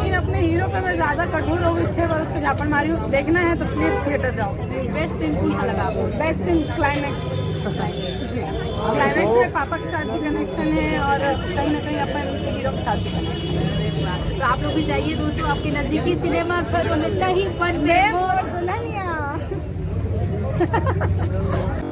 लेकिन अपने हीरो पे मैं ज़्यादा कठोर हो गई, 6 बार उसको झापड़ मारी हूँ। देखना है तो प्लीज़ थिएटर जाओ। बेस्ट सीन कौन सा लगा आपको? बेस्ट सीन क्लाइमैक्स जी, क्लाइमैक्स में पापा के साथ भी कनेक्शन है और कहीं ना कहीं अपन हीरो के साथ भी कनेक्शन है। तो आप लोग भी जाइए दोस्तों आपके नजदीकी सिनेमा घरों में कहीं पर और दुल्हनिया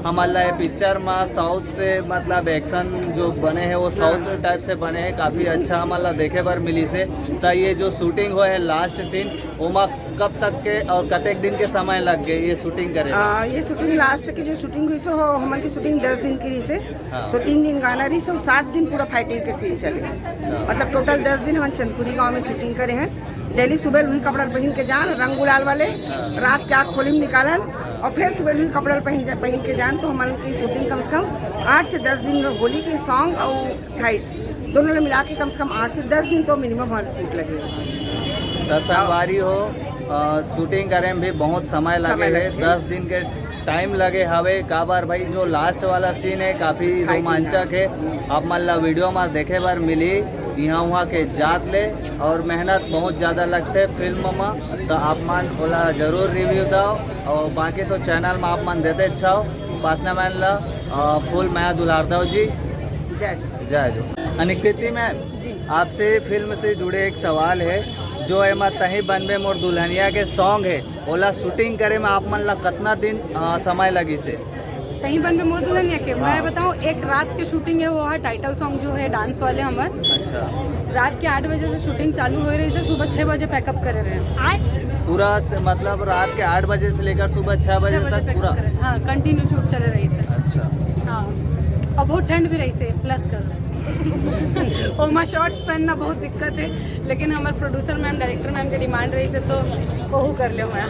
हमारा ये पिक्चर में साउथ से मतलब एक्शन जो बने हैं वो साउथ टाइप से बने हैं, काफ़ी अच्छा हमारा देखे बार मिली से। तो ये जो शूटिंग हो है लास्ट सीन ओमा कब तक के और कतेक दिन के समय लग गए ये शूटिंग करे? ये शूटिंग लास्ट की जो शूटिंग हुई सो हमारी की शूटिंग 10 दिन की रही से। हाँ। तो 3 दिन गाना रही सो 7 दिन पूरा फाइटिंग के सीन चले। मतलब टोटल 10 दिन हम चंदपुरी गांव में शूटिंग करे हैं। डेली सुबह वही कपड़ा पहन के जान, रंग गुलाल वाले, रात के आँख खोली में निकालन और फिर सुबह वही कपड़ा पहन के जान। तो हमारे की शूटिंग कम से कम 8 से 10 दिन में होली के सॉन्ग और फाइट दोनों मिला के कम से कम 8 से 10 दिन तो मिनिमम हमारे शूट लगे। दशहरी हो शूटिंग करे में भी बहुत समय लगे है, 10 दिन के टाइम लगे हवे। काबर भाई जो लास्ट वाला सीन है काफ़ी रोमांचक है, आप मान ला वीडियो में देखे बार मिली। यहाँ वहाँ के जात ले और मेहनत बहुत ज़्यादा लगते फिल्म में। तो आप मान बोला जरूर रिव्यू दो और बाकी तो चैनल में आप मान देते अच्छा हो। पासना मान ला फुल मैं दुलार दो जी जय जो। अनिकृति मैम आपसे फिल्म से जुड़े एक सवाल है, जो एमा तही बनबे मोर दुल्हनिया के सॉन्ग है ओला शूटिंग करे में आप मन ला कितना दिन समय लगी से? कहीं बन पे मोर दुल्हनिया के मैं बताऊँ, एक रात की शूटिंग है, वो है टाइटल सॉन्ग जो है डांस वाले हमारे। अच्छा, रात के 8 बजे से शूटिंग चालू हो रही है, सुबह 6 बजे पैकअप करे रहे हैं। पूरा मतलब रात के 8 बजे से लेकर सुबह 6 बजे तक पूरा? हाँ, कंटिन्यू शूट चले रही से। अच्छा हाँ, और बहुत ठंड भी रही से प्लस कर ओमा शॉर्ट्स पहनना बहुत दिक्कत है, लेकिन हमारे प्रोड्यूसर मैम डायरेक्टर मैम की डिमांड रही से तो वो कर ले मैं।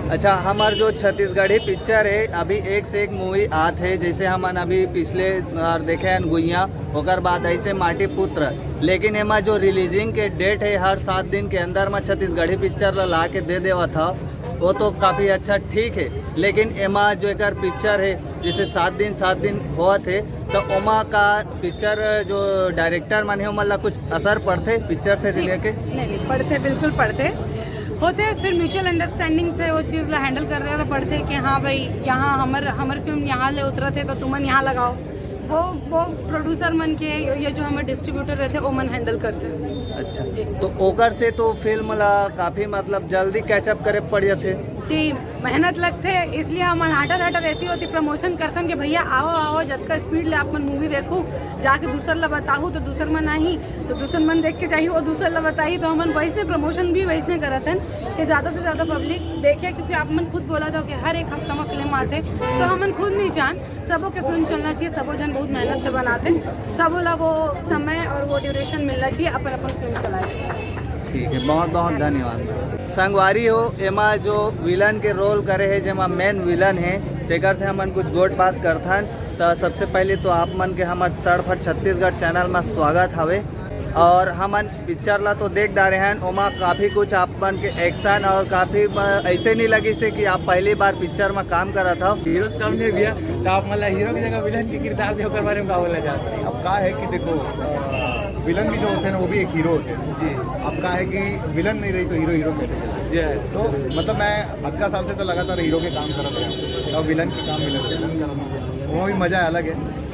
अच्छा, हमार जो छत्तीसगढ़ी पिक्चर है अभी एक से एक मूवी आते है, जैसे हम अभी पिछले बार देखे हैं गुइया, होकर बाद ऐसे माटी पुत्र। लेकिन एमा जो रिलीजिंग के डेट है हर 7 दिन के अंदर में छत्तीसगढ़ी पिक्चर ला के दे देवा था, वो तो काफ़ी अच्छा ठीक है। लेकिन एमा जो एक पिक्चर है जैसे 7 दिन हुआ थे, तो ओमा का पिक्चर जो डायरेक्टर माने मतलब कुछ असर पड़ते पिक्चर से लेके? नहीं पढ़ते, बिल्कुल पढ़ते होते, फिर म्यूचुअल अंडरस्टैंडिंग से वो चीज़ ला हैंडल कर रहे हैं, पढ़ते कि हाँ भाई यहाँ हमारे फिल्म यहाँ ले उतरा थे तो तुमन यहाँ लगाओ। वो प्रोड्यूसर मन के ये जो हमारे डिस्ट्रीब्यूटर रहते वो मन हैंडल करते। अच्छा जी। तो ओकर से तो फिल्म ला काफ़ी मतलब जल्दी कैचअप करे पड़ जाते जी, मेहनत लगते है, इसलिए हम हटा रहती होती प्रमोशन करतन कि भैया आओ जब का स्पीड ले आप मन मूवी देखो, जाके दूसर ला बताहूँ तो दूसर मन आई तो दूसर मन देख के चाहिए वो दूसर ला बताई। तो हम वैसे प्रमोशन भी वैसे करतन कि ज़्यादा से ज़्यादा पब्लिक देखे, क्योंकि आप मन खुद बोला था कि हर एक हफ्ता में फिल्म आते, तो हम खुद नहीं जान सबों के फिल्म चलना चाहिए, सबो जन बहुत मेहनत से बनाते, सबो ला वो समय और वो ड्यूरेशन मिलना चाहिए, अपन फिल्म चलाए। ठीक है, बहुत बहुत धन्यवाद। संगवारी हो एमा जो विलन के रोल करे है, जेमा मेन विलन है, तेकर से हमन कुछ गोट बात करथन। तो सबसे पहले तो आप मन के हमार तड़फट छत्तीसगढ़ चैनल में स्वागत हवे। और हमन पिक्चर ला तो देख डारे हैं, ओमा काफ़ी कुछ आप मन के एक्शन और काफ़ी ऐसे नहीं लगी से कि आप पहली बार पिक्चर में काम करा था। हीरो सामने भैया तो आप मतलब हीरो की जगह विलन के किरदार दे होकर बारे में क्या बोला जाता है? अब क्या है कि देखो विलन भी जो होते हैं ना वो भी एक हीरो होते हैं जी। अब क्या है कि विलन नहीं रही तो हीरो कहते हैं जी। तो मतलब मैं 18 साल से तो लगातार हीरो के काम करता रहा, तो विलन के काम विलन से नहीं करता, वो भी मज़ा अलग है।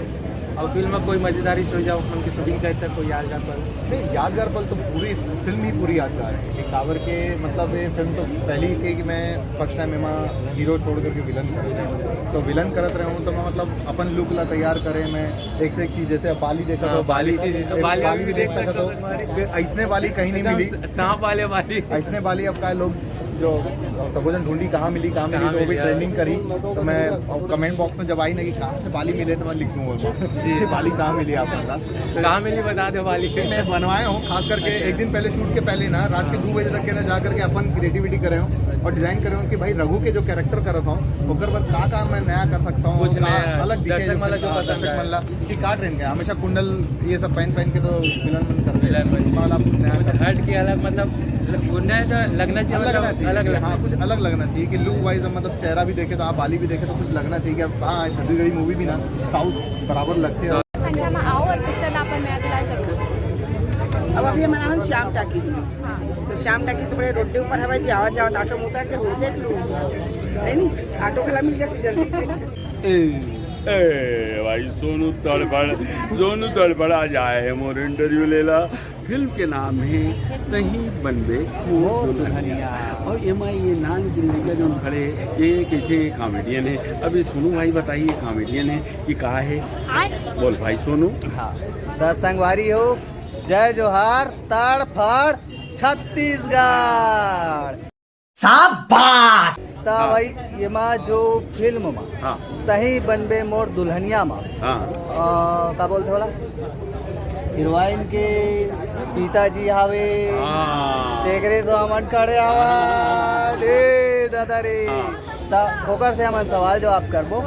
और फिल्म में कोई मजेदारी हो जाओ उनकी शूटिंग कहते हैं कोई यादगार पल? नहीं, यादगार पल तो पूरी फिल्म ही पूरी यादगार है। एक कावर के मतलब ये फिल्म तो पहली के कि मैं फर्स्ट टाइम एमा हीरो छोड़ करके विलन कर रहे हूँ, तो विलन करत रहे हूँ तो मैं मतलब अपन लुक ला तैयार करे, मैं एक से एक चीज़ जैसे अब बाली देखा तो बाली भी देख सका, तो ऐसने बाली कहीं नहीं मिली, सांप वाले बाली ऐसने बाली अब का लोग जो सबोजन ढूंढी कहाँ मिली तो वो भी ट्रेनिंग करी। तो मैं कमेंट बॉक्स में जब आई ना कि कहाँ से बाली मिले तो मैं लिख दूँगा बाली कहाँ मिली आप बता, कहाँ मिली बता दो बाली। मैं बनवाए हूँ खास करके एक दिन पहले शूट के पहले ना रात के 2 बजे तक के ना जा करके अपन क्रिएटिविटी करे हूँ और डिजाइन करे हूँ कि भाई रघु के जो कैरेक्टर करता हूँ ओकर पर का मैं नया कर सकता हूँ, अलग दिखे मतलब कि का ट्रेंड है हमेशा कुंडल ये सब पहन के तो विलन करते हट के अलग मतलब लगना चाहिए, अलग हाँ कुछ अलग लगना चाहिए कि लुक वाइज मतलब चेहरा भी देखे तो आप बाली भी देखे तो कुछ लगना चाहिए कि हाँ छत्तीसगढ़ी मूवी भी ना साउथ बराबर लगते हैं। संख्या में आओ और पिक्चर आप नया दिलाए जरूर। अब अभी हमारा श्याम टाकी टैकीज में। तो श्याम टैकीज तो बड़े रोड के ऊपर है भाई जी, आवाज जाओ ऑटो में उतर के वो देख लो, नहीं ऑटो खला मिल जाती जल्दी से। ए भाई सोनू तड़बड़ आ जाए मोर इंटरव्यू लेला। फिल्म के नाम है तही बनबे मोर दुल्हनिया, और एमा ये नान जिंदगी जो खड़े ये कैसे कॉमेडियन है। अभी सोनू भाई बताइए कॉमेडियन है कि कहा है? बोल भाई सोनू। हाँ, दस संगवारी हो, जय जोहार, तड़फड़ छत्तीसगढ़। शाबाश। ता भाई ये माँ जो फिल्म मा हाँ तही बनबे मोर दुल्हनिया मा हाँ का बोलते होला, हीरोइन के पिताजी हावे, तेकरे सो हमन खड़े आवा रे दादा रे। ता ओकर से हमन सवाल जवाब करबो।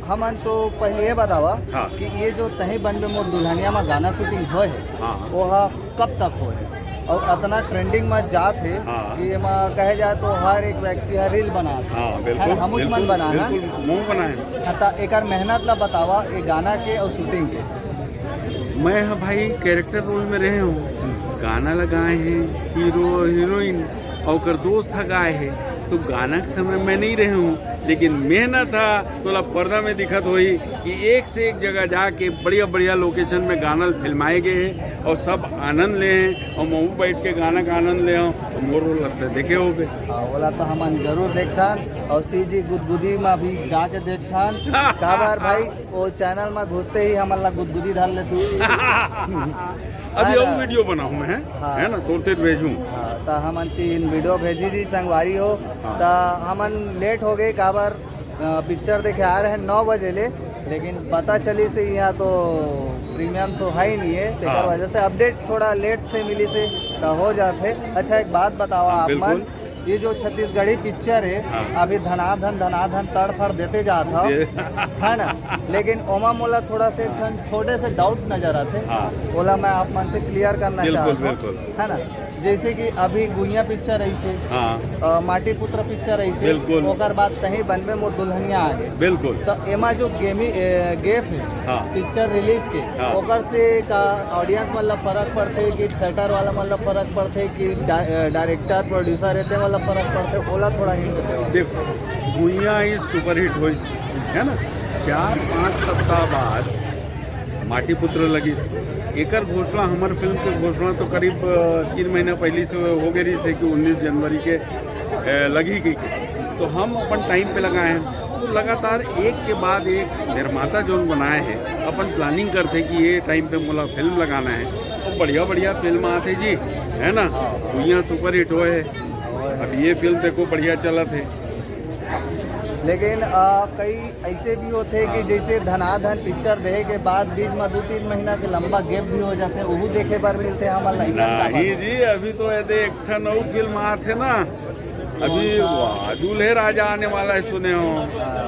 हमन तो पहले ये बतावा कि ये जो तही बनबे मोर दुल्हनिया मा गाना शूटिंग होए है वो कब तक होए है और इतना ट्रेंडिंग में जात है कि एमा कहे जाए तो हर एक व्यक्ति हर रील बना हम मन बनाना मुंह बनाए। एकर मेहनत ला बतावा ये गाना के और शूटिंग के। मैं भाई कैरेक्टर रोल में रहे हूँ, गाना लगाए हैं, हीरो हीरोइन और कर दोस्त गाए हैं। तो गाना के समय मैं नहीं रहे हूँ, लेकिन मेहनत था तो पर्दा में दिखत हुई कि एक से एक जगह जाके बढ़िया बढ़िया लोकेशन में गाना फिल्माए गए हैं और सब आनंद ले हैं और मैं बैठ के गाना का आनंद ले हूँ। मोर लगता है देखे हो बे बोला तो हम जरूर देखथान और सीजी गुदगुदी में भी जाके देखथान। का बार भाई वो चैनल में घुसते ही हमारा गुदगुदी डाल ले तू। अभी और वीडियो बनाऊँ मैं है ना, तोड़ते भेजूँ। तो हमन 3 वीडियो भेजी थी संगवारी हो। तो हमन लेट हो गए, का बार पिक्चर देखे आ रहे हैं 9 बजे ले, लेकिन पता चली से यहाँ तो प्रीमियम शो है ही नहीं है, तो वजह से अपडेट थोड़ा लेट से मिली से तो हो जाते। अच्छा एक बात बताओ आप मन, ये जो छत्तीसगढ़ी पिक्चर है अभी धनाधन तड़फड़ देते जाता है ना, लेकिन ओमा मोला थोड़ा से छोटे से डाउट नजर आते, बोला मैं आप मन से क्लियर करना चाहता हूँ, है ना। जैसे कि अभी गुइया पिक्चर ऐसे, माटी पुत्र पिक्चर ऐसे, ओकर बाद तही बनबे मोर दुल्हनिया आ गए। बिल्कुल। तो एमा जो गेप है पिक्चर रिलीज के, ओकर से का ऑडियंस मतलब फर्क पड़ते कि थिएटर वाला मतलब फर्क पड़ते कि डायरेक्टर प्रोड्यूसर रहते मतलब फर्क पड़ते, ओला थोड़ा हिंट देते। देखो गुइया ही सुपर हिट हुई है ना, 4-5 सप्ताह बाद माटी पुत्र लगी। एकर घोषणा हमार फिल्म के घोषणा तो करीब 3 महीना पहले से हो गई रही से कि 19 जनवरी के लगी गई। तो हम अपन टाइम पे लगाए हैं, तो लगातार एक के बाद एक निर्माता जो बनाए हैं अपन प्लानिंग करते कि ये टाइम पे मोला फिल्म लगाना है, तो बढ़िया बढ़िया फिल्म आते जी है ना। गुइया सुपर हिट हुए है, अब ये फिल्म देखो बढ़िया चला थे। लेकिन कई ऐसे भी होते हैं कि जैसे धनाधन पिक्चर देखे के बाद बीच में 2-3 महीना के लंबा गैप भी हो जाते हैं, वो देखे बार मिलते हैं हमारा नहीं जी। अभी तो ऐसे एक नई फिल्म आते ना, अभी दूल्हे राजा आने वाला है सुने हो,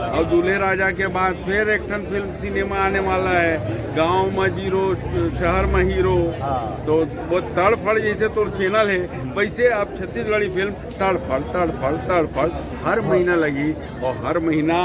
और दूल्हे राजा के बाद फिर एक फिल्म सिनेमा आने वाला है, गांव में जीरो शहर में हीरो। तो वो तड़फड़ जैसे तो चैनल है वैसे अब छत्तीसगढ़ी फिल्म तड़फड़ हर महीना लगी, और हर महीना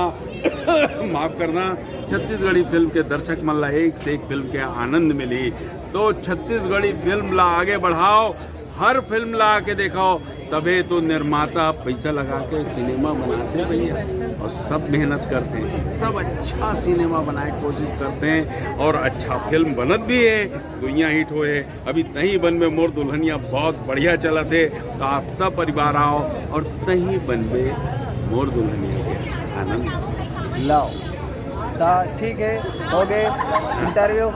माफ करना छत्तीसगढ़ी फिल्म के दर्शक मन एक से एक फिल्म के आनंद मिली। तो छत्तीसगढ़ी फिल्म ला आगे बढ़ाओ, हर फिल्म ला के दिखाओ, तबे तो निर्माता पैसा लगा के सिनेमा बनाते भैया, और सब मेहनत करते हैं, सब अच्छा सिनेमा बनाए कोशिश करते हैं, और अच्छा फिल्म बनत भी है। गुइया हिट हुए है, अभी तही बनबे मोर दुल्हनिया बहुत बढ़िया चला थे। तो आप सब परिवार आओ और तही बनबे मोर दुल्हनिया के आनंद लाओ। तो ठीक है, हो गए इंटरव्यू।